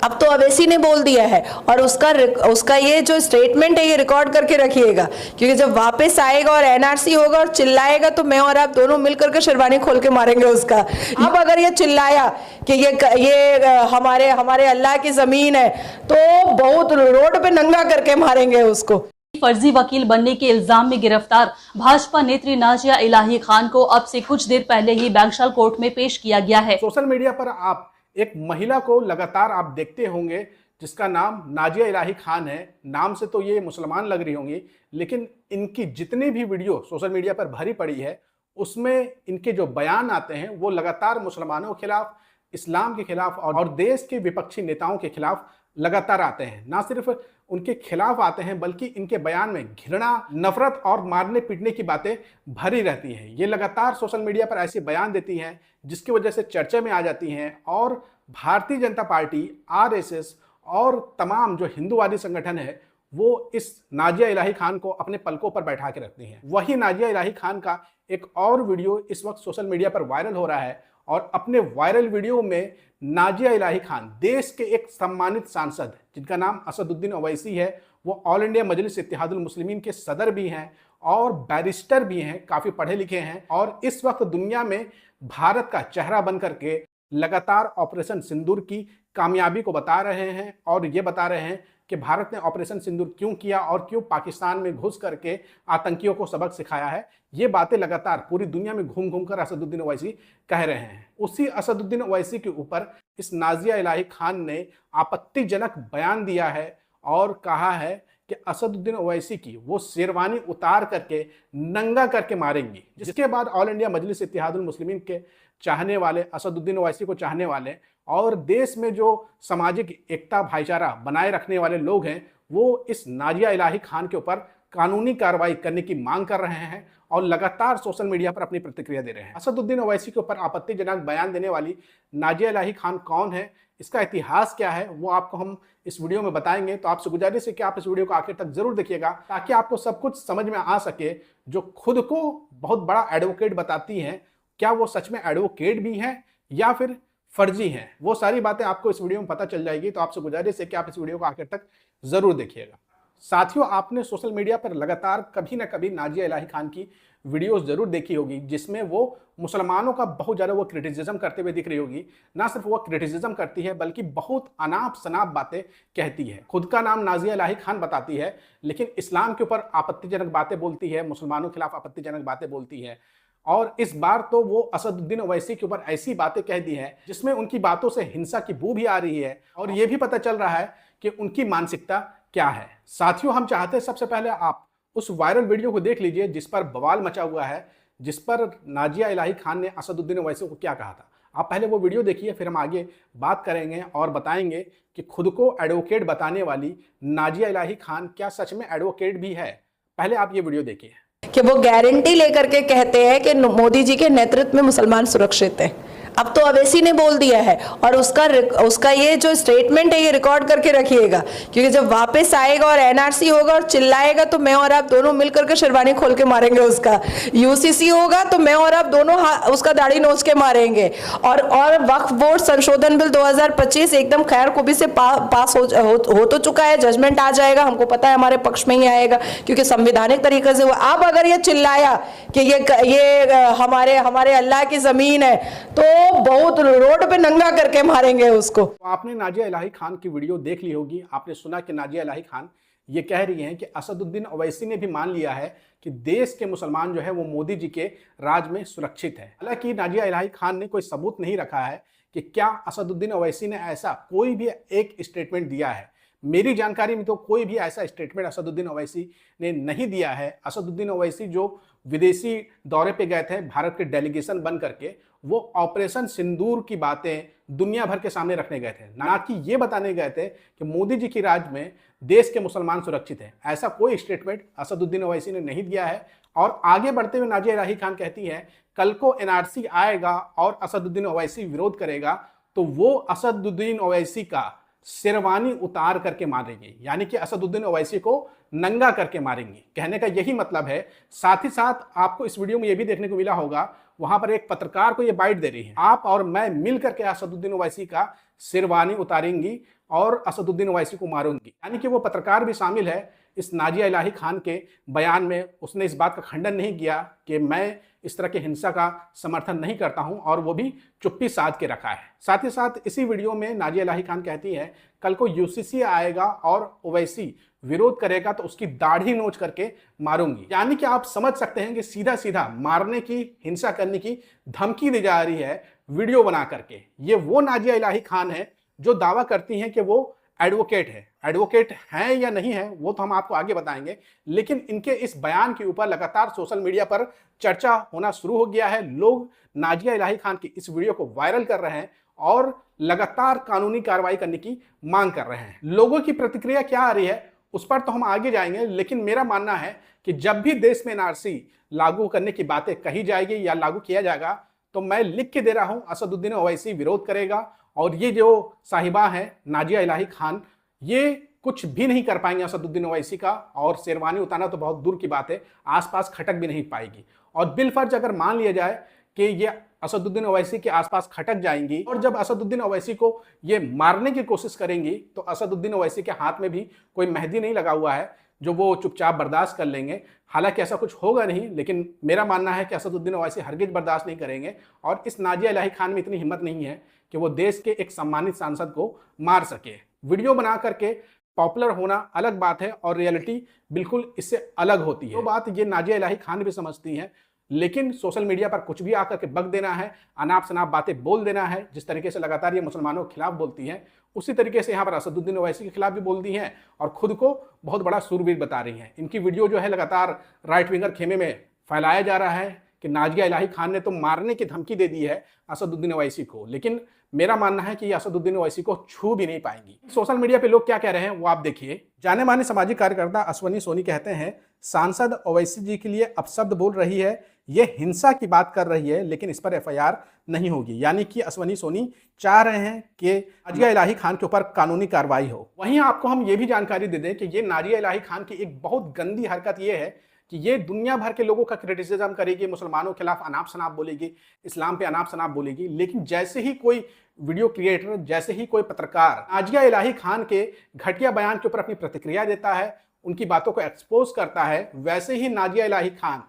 अब तो अवैसी ने बोल दिया है और उसका ये जो स्टेटमेंट है ये रिकॉर्ड करके रखिएगा, क्योंकि जब वापस आएगा और एनआरसी होगा और चिल्लाएगा तो मैं और आप दोनों मिलकर के शेरवानी खोल के मारेंगे उसका। अब अगर ये चिल्लाया कि ये हमारे अल्लाह की जमीन है तो बहुत रोड पे नंगा करके मारेंगे उसको। फर्जी वकील बनने के इल्जाम में गिरफ्तार भाजपा नेत्री नाजिया इलाही खान को अब से कुछ देर पहले ही बैंकशाल कोर्ट में पेश किया गया है। सोशल मीडिया पर आप एक महिला को लगातार आप देखते होंगे जिसका नाम नाजिया इलाही खान है। नाम से तो ये मुसलमान लग रही होंगी, लेकिन इनकी जितनी भी वीडियो सोशल मीडिया पर भरी पड़ी है उसमें इनके जो बयान आते हैं वो लगातार मुसलमानों के खिलाफ, इस्लाम के खिलाफ और देश के विपक्षी नेताओं के खिलाफ लगातार आते हैं। ना सिर्फ उनके खिलाफ आते हैं बल्कि इनके बयान में घृणा, नफरत और मारने पीटने की बातें भरी रहती हैं। ये लगातार सोशल मीडिया पर ऐसे बयान देती हैं जिसकी वजह से चर्चा में आ जाती हैं और भारतीय जनता पार्टी, आरएसएस और तमाम जो हिंदूवादी संगठन है वो इस नाजिया इलाही खान को अपने पलकों पर बैठा के रखती हैं। वही नाजिया इलाही खान का एक और वीडियो इस वक्त सोशल मीडिया पर वायरल हो रहा है और अपने वायरल वीडियो में नाजिया इलाही खान देश के एक सम्मानित सांसद जिनका नाम असदुद्दीन ओवैसी है, वो ऑल इंडिया मजलिस इत्तेहादुल मुस्लिमीन के सदर भी हैं और बैरिस्टर भी हैं, काफ़ी पढ़े लिखे हैं और इस वक्त दुनिया में भारत का चेहरा बन करके लगातार ऑपरेशन सिंदूर की कामयाबी को बता रहे हैं और ये बता रहे हैं कि भारत ने ऑपरेशन सिंदूर क्यों किया और क्यों पाकिस्तान में घुस करके आतंकियों को सबक सिखाया है। ये बातें लगातार पूरी दुनिया में घूम घूम कर असदुद्दीन ओवैसी कह रहे हैं। उसी असदुद्दीन ओवैसी के ऊपर इस नाजिया इलाही खान ने आपत्तिजनक बयान दिया है और कहा है कि असदुद्दीन ओवैसी की वो शेरवानी उतार करके नंगा करके मारेंगी। जिसके बाद ऑल इंडिया मजलिस इत्तेहादुल मुस्लिमीन के चाहने वाले, असदुद्दीन ओवैसी को चाहने वाले और देश में जो सामाजिक एकता भाईचारा बनाए रखने वाले लोग हैं वो इस नाजिया इलाही खान के ऊपर कानूनी कार्रवाई करने की मांग कर रहे हैं और लगातार सोशल मीडिया पर अपनी प्रतिक्रिया दे रहे हैं। असदुद्दीन ओवैसी के ऊपर आपत्तिजनक बयान देने वाली नाजिया इलाही खान कौन है, इसका इतिहास क्या है, वो आपको हम इस वीडियो में बताएंगे। तो आपसे गुजारिश है कि आप इस वीडियो को आखिर तक जरूर देखिएगा ताकि आपको सब कुछ समझ में आ सके। जो खुद को बहुत बड़ा एडवोकेट बताती हैं, क्या वो सच में एडवोकेट भी हैं या फिर फर्जी हैं, वो सारी बातें आपको इस वीडियो में पता चल जाएगी। तो आपसे गुजारिश है कि आप इस वीडियो को आखिर तक जरूर देखिएगा। साथियों, आपने सोशल मीडिया पर लगातार कभी ना कभी नाजिया इलाही खान की वीडियोस जरूर देखी होगी जिसमें वो मुसलमानों का बहुत ज़्यादा वो क्रिटिसिज्म करते हुए दिख रही होगी। ना सिर्फ वो क्रिटिसिज्म करती है बल्कि बहुत अनाप शनाप बातें कहती है। खुद का नाम नाजिया इलाही खान बताती है लेकिन इस्लाम के ऊपर आपत्तिजनक बातें बोलती है, मुसलमानों के खिलाफ आपत्तिजनक बातें बोलती है। और इस बार तो वो असदुद्दीन ओवैसी के ऊपर ऐसी बातें कह दी हैं जिसमें उनकी बातों से हिंसा की बू भी आ रही है और ये भी पता चल रहा है कि उनकी मानसिकता क्या है। साथियों, हम चाहते हैं सबसे पहले आप उस वायरल वीडियो को देख लीजिए जिस पर बवाल मचा हुआ है, जिस पर नाजिया इलाही खान ने असदुद्दीन ओवैसी को क्या कहा था। आप पहले वो वीडियो देखिए, फिर हम आगे बात करेंगे और बताएंगे कि खुद को एडवोकेट बताने वाली नाजिया इलाही खान क्या सच में एडवोकेट भी है। पहले आप ये वीडियो देखिए। कि वो गारंटी लेकर के कहते हैं कि मोदी जी के नेतृत्व में मुसलमान सुरक्षित है। अब तो अवैसी ने बोल दिया है और उसका ये जो स्टेटमेंट है ये रिकॉर्ड करके रखिएगा, क्योंकि जब वापस आएगा और एनआरसी होगा और चिल्लाएगा तो मैं और आप दोनों मिलकर के शेरवानी खोल के मारेंगे उसका। यूसीसी होगा तो मैं और आप दोनों उसका दाढ़ी नोच के मारेंगे। और वक्फ बोर्ड संशोधन बिल 2025 एकदम खैर खूबी से पास हो तो चुका है। जजमेंट आ जाएगा, हमको पता है हमारे पक्ष में ही आएगा क्योंकि संवैधानिक तरीके से। अब अगर ये चिल्लाया कि ये हमारे अल्लाह की जमीन है तो बहुत रोड पे नंगा करके मारेंगे उसको। आपने नाजिया इलाही खान की वीडियो देख ली होगी। आपने सुना कि नाजिया इलाही खान ये कह रही हैं कि असदुद्दीन ओवैसी ने भी मान लिया है कि देश के मुसलमान जो है वो मोदी जी के राज में सुरक्षित है। हालांकि नाजिया इलाही खान ने कोई सबूत नहीं रखा है कि क्या असदुद्दीन ओवैसी ने ऐसा कोई भी एक स्टेटमेंट दिया है। मेरी जानकारी में तो कोई भी ऐसा स्टेटमेंट असदुद्दीन ओवैसी ने नहीं दिया है। असदुद्दीन ओवैसी जो विदेशी दौरे पे गए थे भारत के डेलीगेशन बन करके, वो ऑपरेशन सिंदूर की बातें दुनिया भर के सामने रखने गए थे, ना कि ये बताने गए थे कि मोदी जी की राज में देश के मुसलमान सुरक्षित हैं। ऐसा कोई स्टेटमेंट असदुद्दीन ओवैसी ने नहीं दिया है। और आगे बढ़ते हुए नाजिया इलाही खान कहती है कल को एनआरसी आएगा और असदुद्दीन ओवैसी विरोध करेगा तो वो असदुद्दीन ओवैसी का शेरवानी उतार करके मारेंगे, यानी कि असदुद्दीन ओवैसी को नंगा करके मारेंगे। कहने का यही मतलब है। साथ ही साथ आपको इस वीडियो में यह भी देखने को मिला होगा, वहां पर एक पत्रकार को यह बाइट दे रही है, आप और मैं मिल करके असदुद्दीन ओवैसी का शेरवानी उतारेंगी और असदुद्दीन ओवैसी को मारूंगी। यानी कि वो पत्रकार भी शामिल है इस नाजिया इलाही खान के बयान में। उसने इस बात का खंडन नहीं किया कि मैं इस तरह की हिंसा का समर्थन नहीं करता हूं, और वो भी चुप्पी साध के रखा है। साथ ही साथ इसी वीडियो में नाजिया इलाही खान कहती है कल को यूसीसी आएगा और ओवैसी विरोध करेगा तो उसकी दाढ़ी नोच करके मारूंगी। यानी कि आप समझ सकते हैं कि सीधा सीधा मारने की, हिंसा करने की धमकी दी जा रही है वीडियो बना करके। ये वो नाजिया इलाही खान है जो दावा करती हैं कि वो एडवोकेट है। एडवोकेट हैं या नहीं है वो तो हम आपको आगे बताएंगे, लेकिन इनके इस बयान के ऊपर लगातार सोशल मीडिया पर चर्चा होना शुरू हो गया है। लोग नाजिया इलाही खान की इस वीडियो को वायरल कर रहे हैं और लगातार कानूनी कार्रवाई करने की मांग कर रहे हैं। लोगों की प्रतिक्रिया क्या आ रही है उस पर तो हम आगे जाएंगे, लेकिन मेरा मानना है कि जब भी देश में एनआरसी लागू करने की बातें कही जाएगी या लागू किया जाएगा तो मैं लिख के दे रहा हूं असदुद्दीन ओवैसी विरोध करेगा, और ये जो साहिबा है नाजिया इलाही खान ये कुछ भी नहीं कर पाएंगे असदुद्दीन ओवैसी का, और शेरवानी उतारना तो बहुत दूर की बात है, आसपास खटक भी नहीं पाएगी। और बिलफर्ज अगर मान लिया जाए कि ये असदुद्दीन ओवैसी के आसपास खटक जाएंगी और जब असदुद्दीन ओवैसी को ये मारने की कोशिश करेंगी तो असदुद्दीन ओवैसी के हाथ में भी कोई मेहंदी नहीं लगा हुआ है जो वो चुपचाप बर्दाश्त कर लेंगे। हालांकि ऐसा कुछ होगा नहीं, लेकिन मेरा मानना है कि असदुद्दीन ओवैसी हरगिज बर्दाश्त नहीं करेंगे, और इस नाजिया इलाही खान में इतनी हिम्मत नहीं है कि वो देश के एक सम्मानित सांसद को मार सके। वीडियो बना करके पॉपुलर होना अलग बात है और रियलिटी बिल्कुल इससे अलग होती है। तो बात ये नाजिया इलाही खान भी समझती है, लेकिन सोशल मीडिया पर कुछ भी आकर के बक देना है, अनाप शनाप बातें बोल देना है। जिस तरीके से लगातार ये मुसलमानों के खिलाफ बोलती हैं उसी तरीके से यहाँ पर असदुद्दीन ओवैसी के खिलाफ भी बोलती हैं और खुद को बहुत बड़ा सूरवीर बता रही हैं। इनकी वीडियो जो है लगातार राइट विंगर खेमे में फैलाया जा रहा है कि नाजिया इलाही खान ने तो मारने की धमकी दे दी है असदुद्दीन ओवैसी को, लेकिन मेरा मानना है कि ये असदुद्दीन ओवैसी को छू भी नहीं पाएंगी। सोशल मीडिया पे लोग क्या कह रहे हैं वो आप देखिए। जाने माने सामाजिक कार्यकर्ता अश्वनी सोनी कहते हैं सांसद ओवैसी जी के लिए अपशब्द बोल रही है, ये हिंसा की बात कर रही है, लेकिन इस पर एफआईआर नहीं होगी। यानी कि अश्वनी सोनी चाह रहे हैं कि नाजिया इलाही खान के ऊपर कानूनी कार्रवाई हो। वहीं आपको हम ये भी जानकारी दे दें कि ये नाजिया इलाही खान की एक बहुत गंदी हरकत ये है कि ये दुनिया भर के लोगों का क्रिटिसिज्म करेगी, मुसलमानों के खिलाफ अनाप शनाप बोलेगी, इस्लाम पे अनाप शनाप बोलेगी, लेकिन जैसे ही कोई वीडियो क्रिएटर, जैसे ही कोई पत्रकार नाजिया इलाही खान के घटिया बयान के ऊपर अपनी प्रतिक्रिया देता है, उनकी बातों को एक्सपोज करता है, वैसे ही नाजिया इलाही खान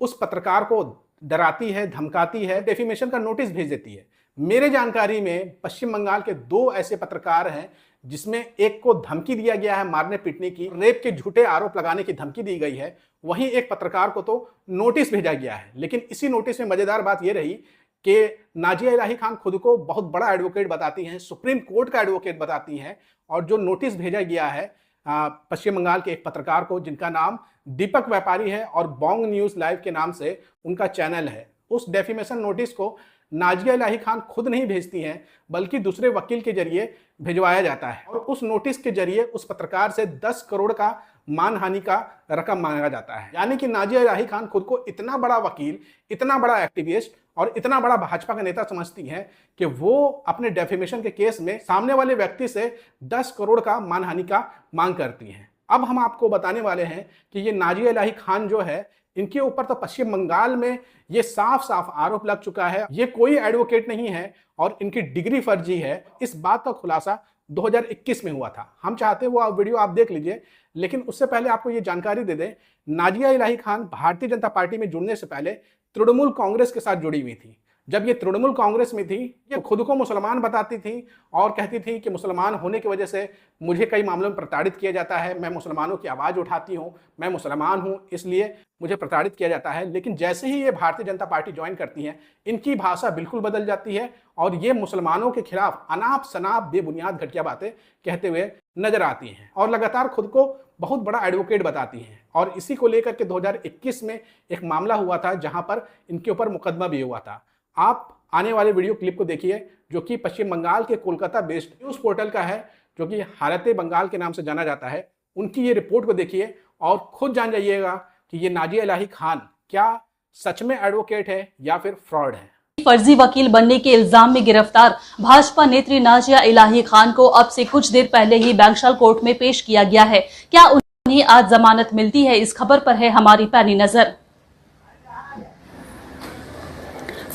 उस पत्रकार को डराती है, धमकाती है, डेफिमेशन का नोटिस भेज देती है। मेरे जानकारी में पश्चिम बंगाल के 2 ऐसे पत्रकार हैं जिसमें एक को धमकी दिया गया है मारने पीटने की, रेप के झूठे आरोप लगाने की धमकी दी गई है, वहीं एक पत्रकार को तो नोटिस भेजा गया है। लेकिन इसी नोटिस में मजेदार बात यह रही कि नाजिया इलाही खान खुद को बहुत बड़ा एडवोकेट बताती हैं, सुप्रीम कोर्ट का एडवोकेट बताती हैं, और जो नोटिस भेजा गया है पश्चिम बंगाल के एक पत्रकार को जिनका नाम दीपक व्यापारी है और बोंग न्यूज लाइव के नाम से उनका चैनल है, उस डेफिमेशन नोटिस को नाजिया इलाही खान खुद नहीं भेजती हैं बल्कि दूसरे वकील के जरिए भिजवाया जाता है, और उस नोटिस के जरिए उस पत्रकार से 10 करोड़ का मानहानि का रकम मांगा जाता है। यानी कि नाजिया इलाही खान खुद को इतना बड़ा वकील, इतना बड़ा एक्टिविस्ट और इतना बड़ा भाजपा का नेता समझती हैं कि वो अपने डेफिमेशन के केस में सामने वाले व्यक्ति से 10 करोड़ का मानहानि का मांग करती हैं। अब हम आपको बताने वाले हैं कि ये नाजिया इलाही खान जो है, इनके ऊपर तो पश्चिम बंगाल में ये साफ साफ आरोप लग चुका है, ये कोई एडवोकेट नहीं है और इनकी डिग्री फर्जी है। इस बात का खुलासा 2021 में हुआ था। हम चाहते हैं वो वीडियो आप देख लीजिए, लेकिन उससे पहले आपको ये जानकारी दे दें, नाजिया इलाही खान भारतीय जनता पार्टी में जुड़ने से पहले तृणमूल कांग्रेस के साथ जुड़ी हुई थी। जब ये तृणमूल कांग्रेस में थी, ये खुद को मुसलमान बताती थी और कहती थी कि मुसलमान होने की वजह से मुझे कई मामलों में प्रताड़ित किया जाता है, मैं मुसलमानों की आवाज़ उठाती हूँ, मैं मुसलमान हूँ इसलिए मुझे प्रताड़ित किया जाता है। लेकिन जैसे ही ये भारतीय जनता पार्टी ज्वाइन करती हैं, इनकी भाषा बिल्कुल बदल जाती है और ये मुसलमानों के खिलाफ अनाप शनाप बेबुनियाद घटिया बातें कहते हुए नजर आती हैं और लगातार खुद को बहुत बड़ा एडवोकेट बताती हैं। और इसी को लेकर के 2021 में एक मामला हुआ था जहां पर इनके ऊपर मुकदमा भी हुआ था। आप आने वाले वीडियो क्लिप को देखिए जो कि पश्चिम बंगाल के कोलकाता बेस्ड न्यूज़ पोर्टल का है, जो कि हालते बंगाल के नाम से जाना जाता है। उनकी ये रिपोर्ट को देखिए और खुद जान जाइएगा कि ये नाजिया इलाही खान क्या सच में एडवोकेट है या फिर फ्रॉड है। फर्जी वकील बनने के इल्जाम में गिरफ्तार भाजपा नेत्री नाजिया इलाही खान को अब से कुछ देर पहले ही बैंकशाल कोर्ट में पेश किया गया है। क्या उन्हें आज जमानत मिलती है, इस खबर पर है हमारी पैनी नजर।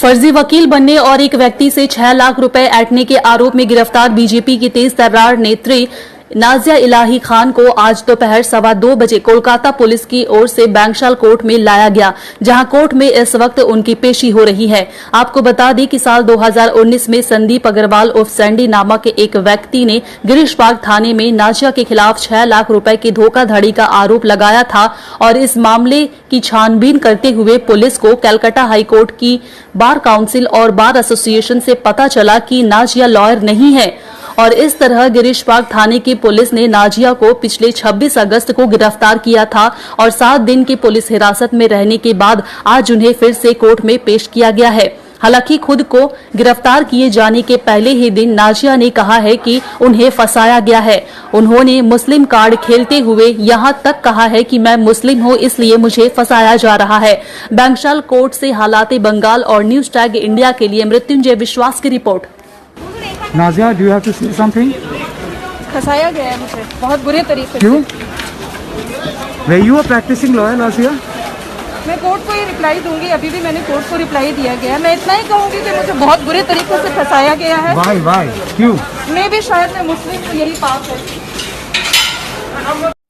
फर्जी वकील बनने और एक व्यक्ति से 6 लाख रुपए ऐंठने के आरोप में गिरफ्तार बीजेपी की तेज तर्रार नेत्री नाजिया इलाही खान को आज दोपहर 2:15 बजे कोलकाता पुलिस की ओर से बैंकशाल कोर्ट में लाया गया, जहां कोर्ट में इस वक्त उनकी पेशी हो रही है। आपको बता दें कि साल 2019 में संदीप अग्रवाल उर्फ सैंडी नामक एक व्यक्ति ने गिरीश पार्क थाने में नाजिया के खिलाफ 6 लाख रुपए की धोखाधड़ी का आरोप लगाया था और इस मामले की छानबीन करते हुए पुलिस को कलकत्ता हाईकोर्ट की बार काउंसिल और बार एसोसिएशन से पता चला कि नाजिया लॉयर नहीं है और इस तरह गिरीश पार्क थाने की पुलिस ने नाजिया को पिछले 26 अगस्त को गिरफ्तार किया था और 7 दिन की पुलिस हिरासत में रहने के बाद आज उन्हें फिर से कोर्ट में पेश किया गया है। हालांकि खुद को गिरफ्तार किए जाने के पहले ही दिन नाजिया ने कहा है कि उन्हें फंसाया गया है। उन्होंने मुस्लिम कार्ड खेलते हुए यहां तक कहा है कि मैं मुस्लिम हूं, इसलिए मुझे फंसाया जा रहा है। बैंकशाल कोर्ट से हालात बंगाल और न्यूज टैग इंडिया के लिए मृत्युंजय विश्वास की report. Nazia, do you have to say something? फंसाया गया है मुझे बहुत बुरे तरीके से। क्यों? Were you a practicing lawyer, Nazia? मैं कोर्ट को ही रिप्लाई दूंगी, अभी भी मैंने कोर्ट को रिप्लाई दिया गया है। मैं इतना ही कहूंगी कि मुझे बहुत बुरे तरीके से फंसाया गया है। Why? क्यों? मैं भी शायद मैं मुस्लिम हूँ, यही पाप है।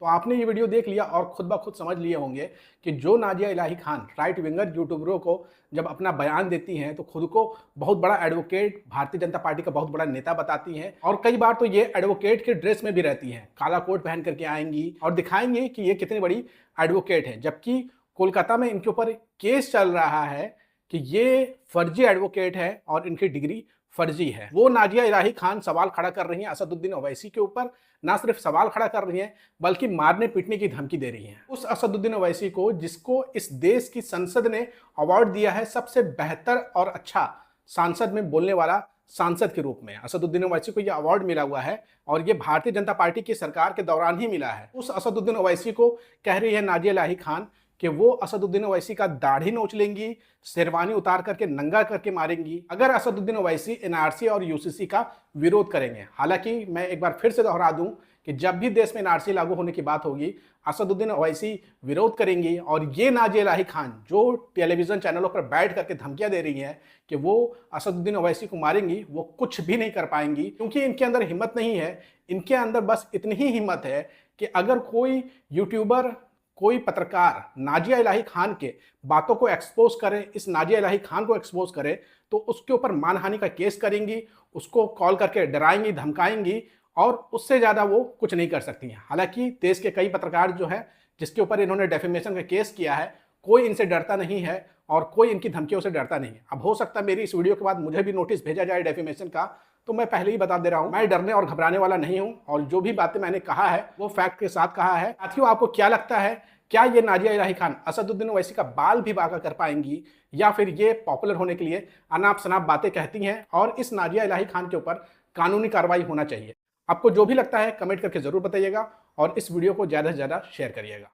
तो आपने ये वीडियो देख लिया और खुद ब खुद समझ लिए होंगे कि जो नाजिया इलाही खान राइट विंगर यूट्यूबरों को जब अपना बयान देती हैं तो खुद को बहुत बड़ा एडवोकेट, भारतीय जनता पार्टी का बहुत बड़ा नेता बताती हैं और कई बार तो ये एडवोकेट के ड्रेस में भी रहती हैं, काला कोट पहन करके आएंगी और दिखाएंगी कि ये कितनी बड़ी एडवोकेट है, जबकि कोलकाता में इनके ऊपर केस चल रहा है कि ये फर्जी एडवोकेट है और इनकी डिग्री फर्जी है। वो नाजिया इलाही खान सवाल खड़ा कर रही हैं असदुद्दीन ओवैसी के ऊपर, ना सिर्फ सवाल खड़ा कर रही हैं बल्कि मारने पीटने की धमकी दे रही हैं उस असदुद्दीन ओवैसी को जिसको इस देश की संसद ने अवार्ड दिया है सबसे बेहतर और अच्छा सांसद में बोलने वाला सांसद के रूप में। असदुद्दीन ओवैसी को यह अवार्ड मिला हुआ है और ये भारतीय जनता पार्टी की सरकार के दौरान ही मिला है। उस असदुद्दीन ओवैसी को कह रही है नाजिया इलाही खान कि वो असदुद्दीन ओवैसी का दाढ़ी नोच लेंगी, शेरवानी उतार करके नंगा करके मारेंगी अगर असदुद्दीन ओवैसी एनआरसी और यूसीसी का विरोध करेंगे। हालांकि मैं एक बार फिर से दोहरा दूं कि जब भी देश में एनआरसी लागू होने की बात होगी असदुद्दीन ओवैसी विरोध करेंगी और ये नाजिया इलाही खान जो टेलीविजन चैनलों पर बैठ करके धमकियां दे रही हैं कि वो असदुद्दीन ओवैसी को मारेंगी, वो कुछ भी नहीं कर पाएंगी क्योंकि इनके अंदर हिम्मत नहीं है। इनके अंदर बस इतनी ही हिम्मत है कि अगर कोई यूट्यूबर, कोई पत्रकार नाजिया इलाही खान के बातों को एक्सपोज करे, इस नाजिया इलाही खान को एक्सपोज करे तो उसके ऊपर मानहानि का केस करेंगी, उसको कॉल करके डराएंगी, धमकाएंगी और उससे ज़्यादा वो कुछ नहीं कर सकती हैं। हालांकि देश के कई पत्रकार जो हैं जिसके ऊपर इन्होंने डेफेमेशन का केस किया है, कोई इनसे डरता नहीं है और कोई इनकी धमकियों से डरता नहीं है। अब हो सकता है मेरी इस वीडियो के बाद मुझे भी नोटिस भेजा जाए डेफेमेशन का, तो मैं पहले ही बता दे रहा हूं मैं डरने और घबराने वाला नहीं हूं और जो भी बातें मैंने कहा है वो फैक्ट के साथ कहा है। साथियों, आपको क्या लगता है, क्या ये नाजिया इलाही खान असदुद्दीन ओवैसी का बाल भी बांका कर पाएंगी या फिर ये पॉपुलर होने के लिए अनाप शनाप बातें कहती हैं और इस नाजिया इलाही खान के ऊपर कानूनी कार्रवाई होना चाहिए? आपको जो भी लगता है कमेंट करके जरूर बताइएगा और इस वीडियो को ज़्यादा से ज़्यादा शेयर करिएगा।